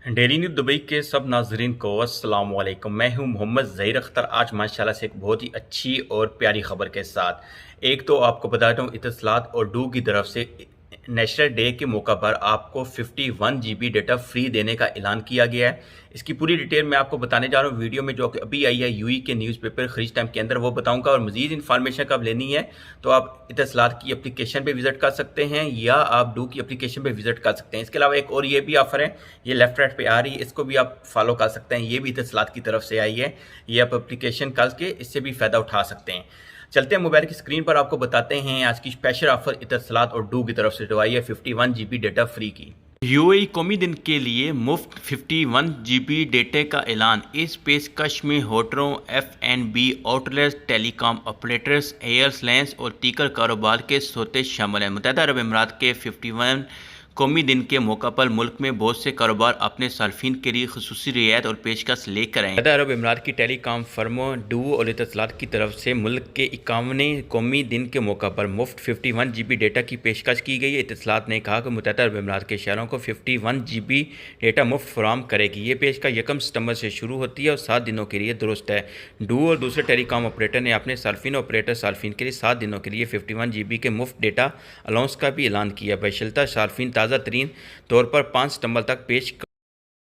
Daily news Dubai के सब नाजरीन को अस्सलाम वालेकुम। मैं हूं मोहम्मद ज़हीर अख्तर। आज माशाल्लाह से एक बहुत ही अच्छी और प्यारी खबर के साथ एक तो आपको बताता हूं, इत्तसलात और डू की तरफ से नेशनल डे के मौका पर आपको 51 GB डेटा फ्री देने का ऐलान किया गया है। इसकी पूरी डिटेल मैं आपको बताने जा रहा हूं वीडियो में, जो कि अभी आई है यूई के न्यूज़पेपर खरीज टाइम के अंदर, वो बताऊंगा। और मज़ीद इन्फॉर्मेशन कब लेनी है तो आप इत्तसलात की एप्लीकेशन पे विज़िट कर सकते हैं या आप डू की एप्लीकेशन पे विज़िट कर सकते हैं। इसके अलावा एक और ये भी ऑफ़र है, ये लेफ्ट राइट पे आ रही है, इसको भी आप फॉलो कर सकते हैं। ये भी इत्तसलात की तरफ से आई है, ये आप एप्लीकेशन करके इससे भी फ़ायदा उठा सकते हैं। चलते हैं मोबाइल की स्क्रीन पर, आपको बताते हैं आज की स्पेशल ऑफर इत्तसलात और डू की तरफ से जो आई है 51 GB डेटा फ्री की। यूएई कौमी दिन के लिए मुफ्त 51 GB डेटा का ऐलान। इस पेशकश में होटलों, F&B outlets, telecom operators, airlines और दीगर कारोबार के सोते शामिल हैं। मुत्तहदा अरब अमीरात के 51 कौमी दिन के मौका पर मुल्क में बहुत से कारोबार अपने सार्फिन के लिए खुसूसी रियायत और पेशकश लेकर आए। मुत्तहदा अरब अमीरात की टेलीकॉम फर्मों डू और इत्तसलात की तरफ से मुल्क के 51वें कौमी दिन के मौका पर मुफ्त 51 GB डेटा की पेशकश की गई है। इत्तसलात ने कहा कि मुत्तहदा अरब अमीरात के शहरों को 51 GB डेटा मुफ्त फराहम करेगी। ये पेशकश 1 सितंबर से शुरू होती है और 7 दिनों के लिए दुरुस्त है। डू और दूसरे टेलीकॉम ऑपरेटर ने अपने सार्फिन के लिए 7 दिनों के लिए 51 GB के मुफ्त डेटा अलाउंस का भी ऐलान किया। बशर्ते सार्फिन ताज़ा तरीन तौर पर 5 सितंबर तक पेश